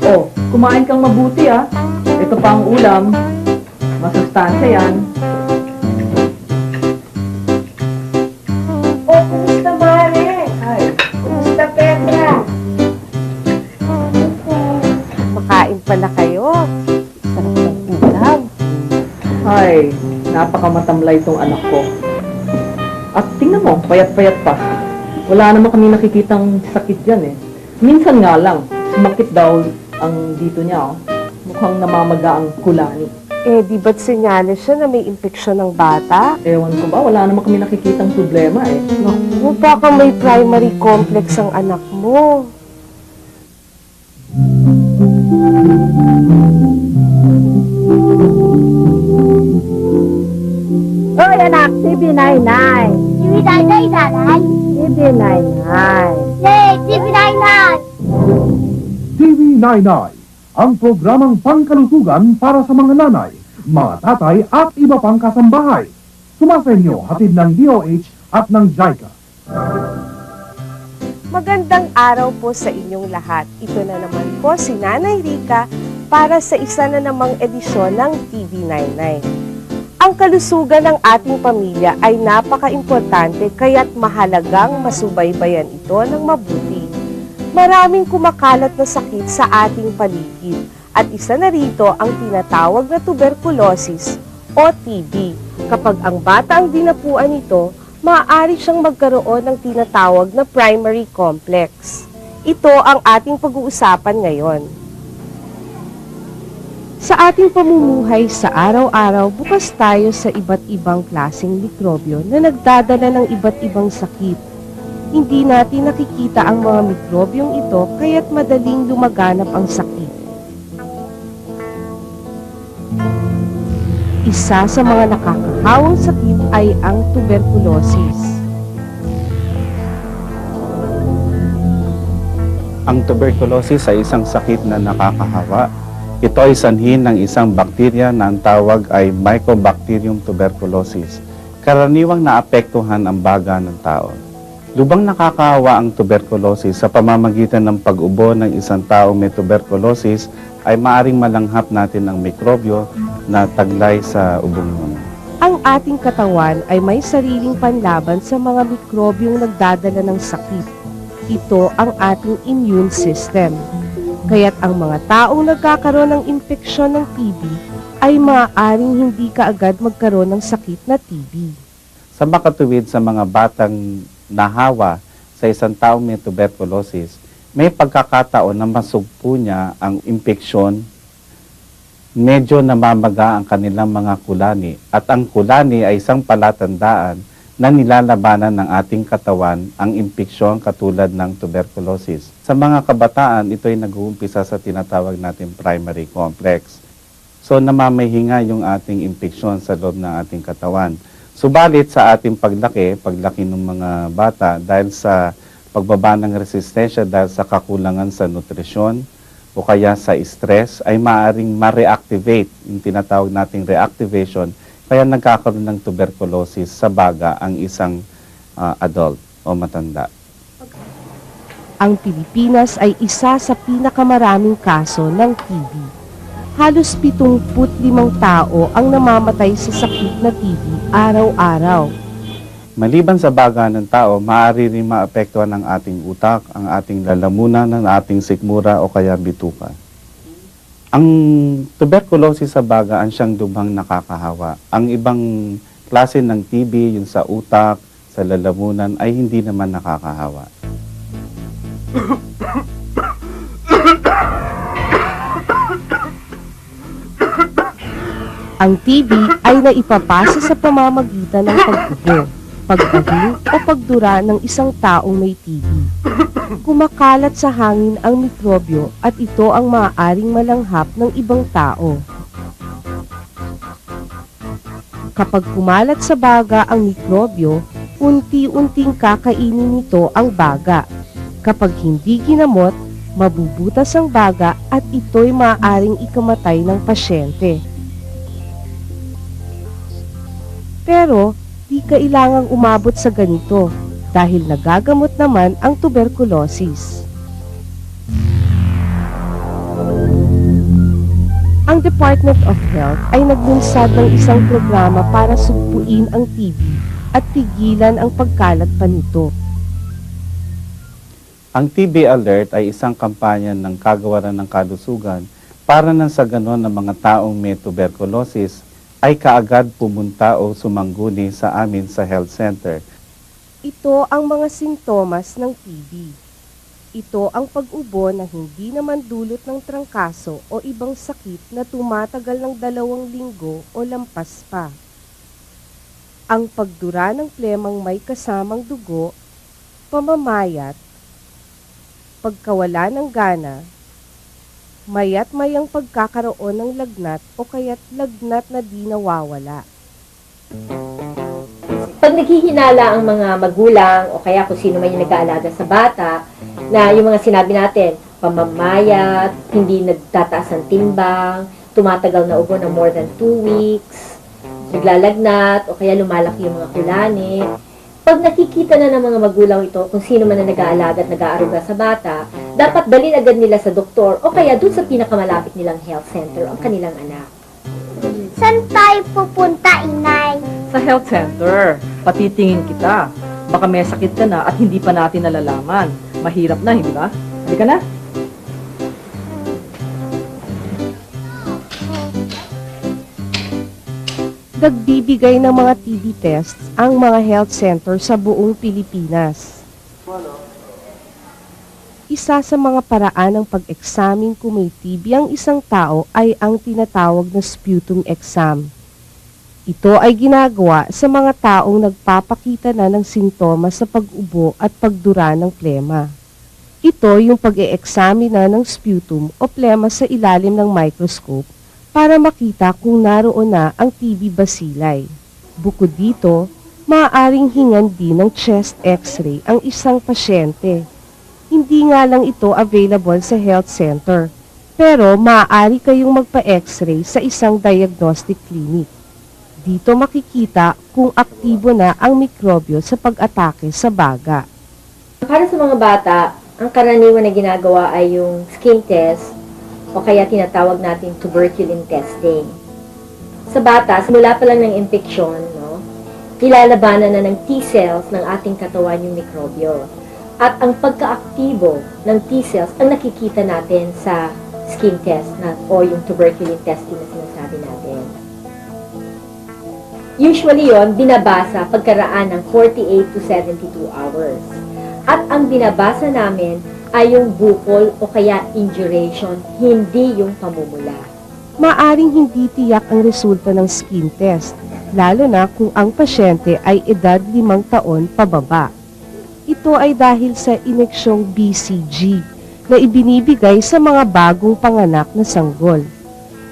Oh, kumain kang mabuti ah. Ito pa ang ulam. Masustansya yan. Oh, kumusta Mare? Ay, Kumusta Petra? Makain pala kayo. Sarap ng ulam. ay, napakamatamlay itong anak ko. At tingnan mo, payat-payat pa. Wala naman kami nakikitang sakit dyan eh. Minsan nga lang, sumakit daw ang dito niya oh. Mukhang namamaga ang kulani. Eh, di ba't senyales siya na may impeksyon ng bata? Ewan ko ba, wala naman kami nakikitang problema eh. Naku, baka may primary complex ang anak mo. Hoy anak, TV99. TV99, nanay. TV99. Yay, TV99. TV99, ang programang pangkalusugan para sa mga nanay, mga tatay at iba pang kasambahay. Sumasa inyo hatid ng DOH at ng JICA. Magandang araw po sa inyong lahat. Ito na naman po si Nanay Rica para sa isa na namang edisyon ng TV99. Ang kalusugan ng ating pamilya ay napaka-importante kaya't mahalagang masubaybayan ito ng mabuti. Maraming kumakalat na sakit sa ating paligid at isa na rito ang tinatawag na tuberculosis o TB. Kapag ang bata ang dinapuan nito, maaari siyang magkaroon ng tinatawag na primary complex. Ito ang ating pag-uusapan ngayon. Sa ating pamumuhay sa araw-araw, bukas tayo sa iba't ibang klaseng mikrobyo na nagdadala ng iba't ibang sakit. Hindi natin nakikita ang mga mikrobyong ito kaya't madaling lumaganap ang sakit. Isa sa mga nakakahawang sakit ay ang tuberculosis. Ang tuberculosis ay isang sakit na nakakahawa. Ito ay sanhi ng isang bakterya na ang tawag ay Mycobacterium tuberculosis. Karaniwang naapektuhan ang baga ng tao. Lubang nakakahawa ang tuberculosis sa pamamagitan ng pag-ubo ng isang taong may tuberculosis ay maaring malanghap natin ang mikrobyo na taglay sa ubong nun. Ang ating katawan ay may sariling panlaban sa mga mikrobyong nagdadala ng sakit. Ito ang ating immune system. Kaya't ang mga taong nagkakaroon ng impeksyon ng TB ay maaaring hindi kaagad magkaroon ng sakit na TB. Sa makatuwid sa mga batang nahawa sa isang taong may tuberculosis, may pagkakataon na masugpo niya ang impeksyon, medyo namamaga ang kanilang mga kulani. At ang kulani ay isang palatandaan na nilalabanan ng ating katawan ang impeksyon katulad ng tuberculosis. Sa mga kabataan, ito ay nag-uumpisa sa tinatawag natin primary complex. So namamahinga yung ating impeksyon sa loob ng ating katawan. Subalit sa ating paglaki ng mga bata dahil sa pagbaba ng resistensya dahil sa kakulangan sa nutrisyon o kaya sa stress ay maaaring ma-reactivate yung tinatawag nating reactivation kaya nagkakaroon ng tuberculosis sa baga ang isang adult o matanda. Ang Pilipinas ay isa sa pinakamaraming kaso ng TB. Halos 75 tao ang namamatay sa sakit na TB araw-araw. Maliban sa baga ng tao, maaari rin maapektuhan ang ating utak, ang ating lalamunan, ang ating sikmura o kaya bituka. Ang tuberculosis sa baga ang siyang lubhang nakakahawa. Ang ibang klase ng TB, yung sa utak, sa lalamunan, ay hindi naman nakakahawa. Ang TB ay naipapasa sa pamamagitan ng pag-ubo, pag-ahing o pagdura ng isang taong may TB. Kumakalat sa hangin ang mikrobyo at ito ang maaaring malanghap ng ibang tao. Kapag kumalat sa baga ang mikrobyo, unti-unting kakainin nito ang baga. Kapag hindi ginamot, mabubutas ang baga at ito'y maaaring ikamatay ng pasyente. Pero, di kailangang umabot sa ganito dahil nagagamot naman ang tuberculosis. ang Department of Health ay naglunsad ng isang programa para sugpuin ang TB at tigilan ang pagkalat pa nito. Ang TB Alert ay isang kampanya ng Kagawaran ng Kalusugan para nang sa ganon ng mga taong may tuberculosis ay kaagad pumunta o sumangguni sa amin sa health center. Ito ang mga sintomas ng TB. Ito ang pag-ubo na hindi naman dulot ng trangkaso o ibang sakit na tumatagal ng 2 linggo o lampas pa. Ang pagdura ng plemang may kasamang dugo, pamamayat, pagkawala ng gana, mayat mayang pagkakaroon ng lagnat o kaya't lagnat na di nawawala. Pag naghihinala ang mga magulang o kaya kung sino man yung nag-aalaga sa bata, na yung mga sinabi natin, pamamayat, hindi nagtataas ng timbang, tumatagal na ubo na more than 2 weeks, naglalagnat o kaya lumalaki yung mga kulani. Pag nakikita na ng mga magulang ito, kung sino man na nag-aalaga at nag-aaruga sa bata, dapat dalhin agad nila sa doktor o kaya dun sa pinakamalapit nilang health center ang kanilang anak. Saan tayo pupunta, inay? Sa health center, patitingin kita. Baka may sakit ka na at hindi pa natin nalalaman. Mahirap na, hindi ba? Halika na. Nagbibigay ng mga TB tests ang mga health center sa buong Pilipinas. Isa sa mga paraan ng pag-examine kung may TB ang isang tao ay ang tinatawag na sputum exam. Ito ay ginagawa sa mga taong nagpapakita na ng sintomas sa pag-ubo at pagdura ng plema. Ito yung pag-e-examina ng sputum o plema sa ilalim ng microscope para makita kung naroon na ang TB bacilli. Bukod dito, maaaring hingan din ng chest x-ray ang isang pasyente. Hindi nga lang ito available sa health center, pero maaari kayong magpa-x-ray sa isang diagnostic clinic. Dito makikita kung aktibo na ang mikrobyo sa pag-atake sa baga. Para sa mga bata, ang karaniwan na ginagawa ay yung skin test o kaya tinatawag natin tuberculin testing. Sa bata, simula pa lang ng infeksyon, nilalabanan na ng T-cells ng ating katawan yung mikrobyo. At ang pagka-aktibo ng T-cells ang nakikita natin sa skin test o yung tuberculin testing na sinasabi natin. Usually yon binabasa pagkaraan ng 48 to 72 hours. At ang binabasa namin ay yung bukol o kaya induration, hindi yung pamumula. Maaring hindi tiyak ang resulta ng skin test, lalo na kung ang pasyente ay edad 5 taon pababa. Ito ay dahil sa ineksyong BCG na ibinibigay sa mga bagong panganak na sanggol.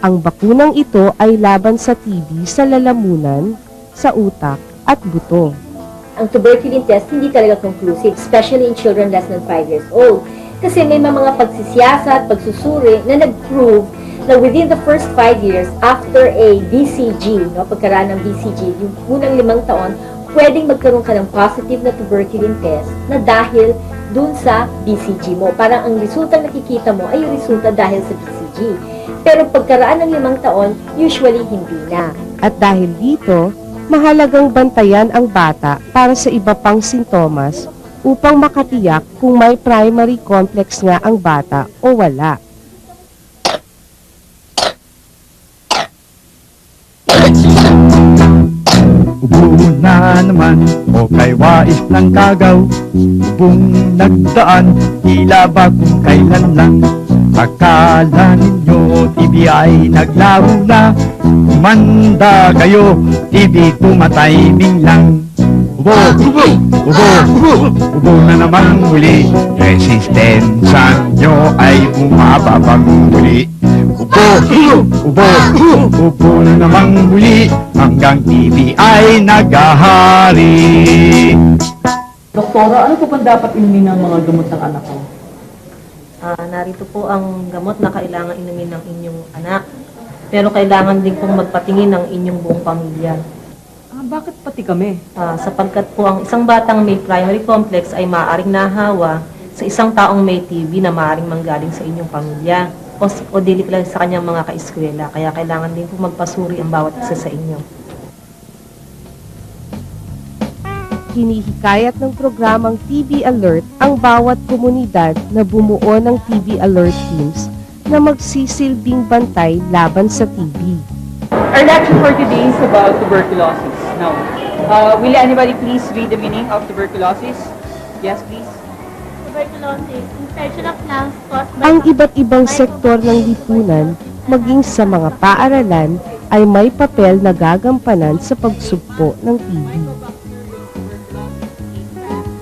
Ang bakunang ito ay laban sa TB sa lalamunan, sa utak at buto. Ang tuberculin test hindi talaga conclusive, especially in children less than 5 years old. Kasi may mga pagsisiyasa at pagsusuri na nag-prove na within the first 5 years after a BCG, pagkaraan ng BCG, yung unang 5 taon, pwedeng magkaroon ka ng positive na tuberculin test na dahil dun sa BCG mo. Parang ang resultang nakikita mo ay yung resulta dahil sa BCG. Pero pagkaraan ng 5 taon, usually hindi na. At dahil dito, mahalagang bantayan ang bata para sa iba pang sintomas upang makatiyak kung may primary complex nga ang bata o wala. Ubo na naman o kay wais ng kagaw. Ubong nagdaan, tila ba kung kailan lang. Akala ninyo TB ay naglaho na. Manda kayo, TB tumatayiming lang. Ubo, ubo, ubo, ubo, ubo na namang muli. Resistensya nyo ay umababang muli. Ubo, ubo, ubo na namang muli. Hanggang TB ay naghahari. Doktora, ano po bang dapat inumin ng mga gamot ng anak ko? Narito po ang gamot na kailangan inumin ng inyong anak. Pero kailangan din pong magpatingin ng inyong buong pamilya. Bakit pati kami? Sapagkat po ang isang batang may primary complex ay maaaring nahawa sa isang taong may TB na maaaring manggaling sa inyong pamilya. o dili lang sa kanyang mga kaeskwela. Kaya kailangan din po magpasuri ang bawat isa sa inyo. Hinihikayat ng programang TV Alert ang bawat komunidad na bumuo ng TV Alert teams na magsisilbing bantay laban sa TB. Our lecture for today is about tuberculosis. Now, will anybody please read the meaning of tuberculosis? Yes, please. Tuberculosis, infection of lungs caused by... Ang iba't ibang sektor ng lipunan, maging sa mga paaralan, ay may papel na gagampanan sa pagsugpo ng TB.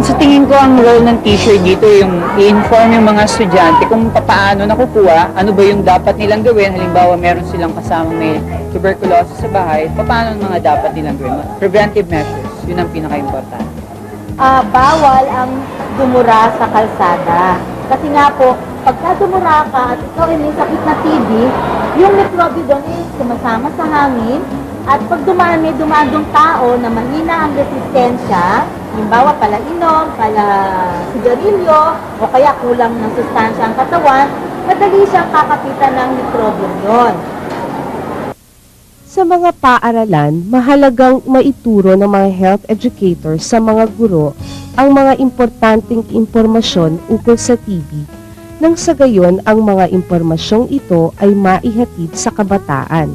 Sa tingin ko, ang role ng teacher dito yung i-inform yung mga estudyante kung paano nakukuha, ano ba yung dapat nilang gawin. Halimbawa, meron silang kasamang may tuberculosis sa bahay, paano ang mga dapat nilang gawin. Preventive measures, yun ang pinaka-importante. Bawal ang dumura sa kalsada. Kasi nga po, pagka dumura ka at ikaw ay may sakit na TB, yung mikrobyo doon ay sumasama sa hangin at pag dumaan, may dumadong tao na mahina ang resistensya, halimbawa pala inom, pala sigarilyo, o kaya kulang ng sustansya ang katawan, madali siyang kakapitan ng mikrobyo yon. Sa mga paaralan, mahalagang maituro ng mga health educators sa mga guro ang mga importanteng impormasyon ukol sa TB, nang sa gayon ang mga impormasyong ito ay maihatid sa kabataan.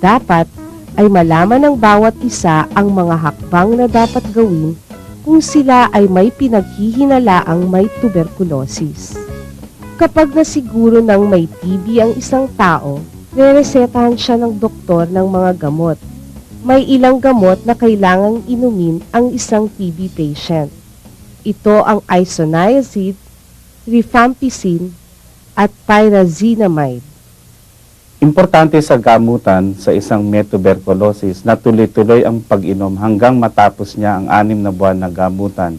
Dapat ay malaman ng bawat isa ang mga hakbang na dapat gawin kung sila ay may pinaghihinalaang may tuberculosis. Kapag nasiguro ng may TB ang isang tao, reresetahan siya ng doktor ng mga gamot. May ilang gamot na kailangang inumin ang isang TB patient. Ito ang isoniazid, rifampicin, at pyrazinamide. Importante sa gamutan sa isang may tuberculosis na tuloy-tuloy ang pag-inom hanggang matapos niya ang 6 na buwan na gamutan.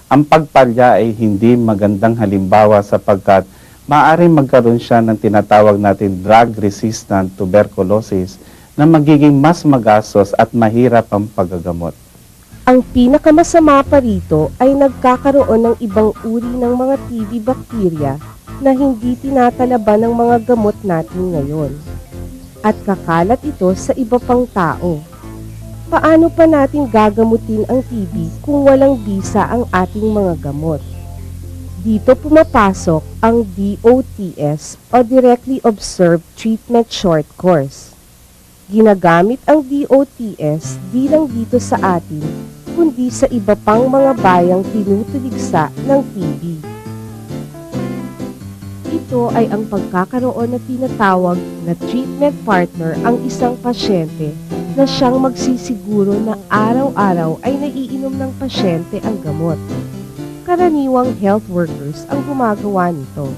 Ang pagpalya ay hindi magandang halimbawa sapagkat maaaring magkaroon siya ng tinatawag natin drug-resistant tuberculosis na magiging mas magastos at mahirap ang paggagamot. Ang pinakamasama pa rito ay nagkakaroon ng ibang uri ng mga TB bacteria na hindi tinatalaban ng mga gamot natin ngayon. At kakalat ito sa iba pang tao. Paano pa natin gagamutin ang TB kung walang bisa ang ating mga gamot? Dito pumapasok ang DOTS o Directly Observed Treatment Short Course. Ginagamit ang DOTS di lang dito sa atin, kundi sa iba pang mga bayang tinutuligsa ng TB. Ito ay ang pagkakaroon na tinatawag na treatment partner ang isang pasyente na siyang magsisiguro na araw-araw ay naiinom ng pasyente ang gamot. Karaniwang health workers ang gumagawa nito.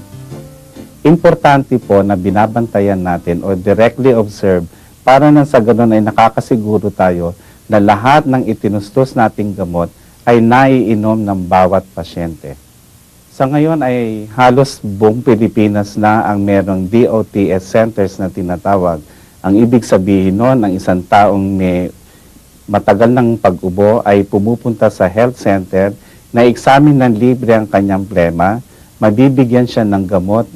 Importante po na binabantayan natin o directly observe para nang sa ganun ay nakakasiguro tayo na lahat ng itinustos nating gamot ay naiinom ng bawat pasyente. Sa ngayon ay halos buong Pilipinas na ang merong DOTS centers na tinatawag. Ang ibig sabihin nun, ang isang taong may matagal ng pag-ubo ay pumupunta sa health center na examine ng libre ang kanyang plema, mabibigyan siya ng gamot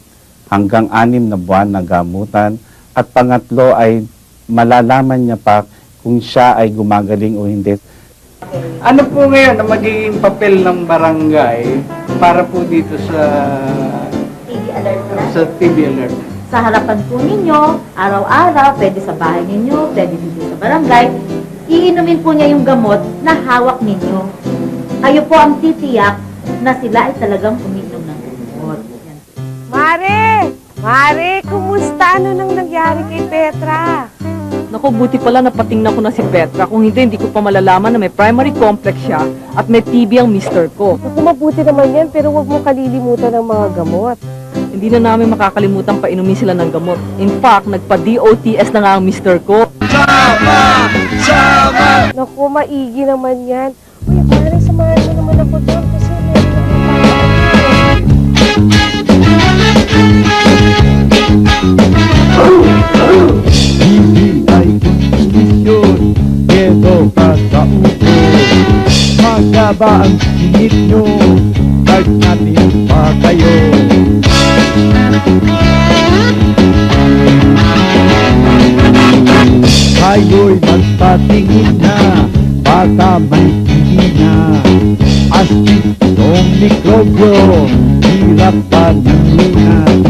hanggang 6 na buwan na gamutan, at pangatlo ay malalaman niya pa kung siya ay gumagaling o hindi. Ano po ngayon ang magiging papel ng barangay para po dito sa TB alert na. sa TB Alert? Sa harapan po ninyo, araw-araw, pwede sa bahay ninyo, pwede dito sa barangay, iinumin po niya yung gamot na hawak ninyo. Kayo po ang titiyak na sila ay talagang uminom ng gamot. Yan. Mare! Mare, kumusta? Ano nang nangyari kay Petra? Naku, buti pala napatingnan ko na si Petra. Kung hindi ko pa malalaman na may primary complex siya at may TB ang mister ko. Naku, mabuti naman yan, pero huwag mo kalilimutan ng mga gamot. Hindi na namin makakalimutan pa inumin sila ng gamot. In fact, nagpa-DOTS na nga ang mister ko. Naku, maigi naman yan. Uy, pare, samahan mo naman ako doon kasi meron Hindi ay kondisyon, kedo ka sa upo. Magaba ang singit nyo, kahit natin pa kayo. patingin na, baka may TB na. Astig itong mikrobyo, hirap panununan.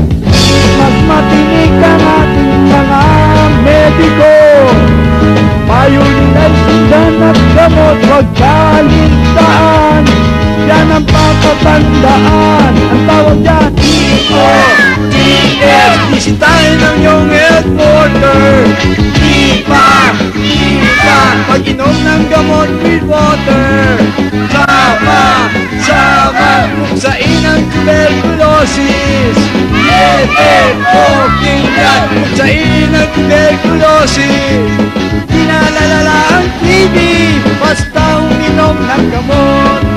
Magmatinig ang ating mga mediko, payo nila'y sundan at gamot, huwag kalintaan. Yan ang patatandaan, ang tawag dyan, EOTF. Bisitahin ang iyong headquarter. Ipa, pag-inom ng gamot with water. Sama, buksain ang tuberculosis. Okay yan, buksain ang tuberculosis. Di na lalala ang TB, basta uminom ng gamot.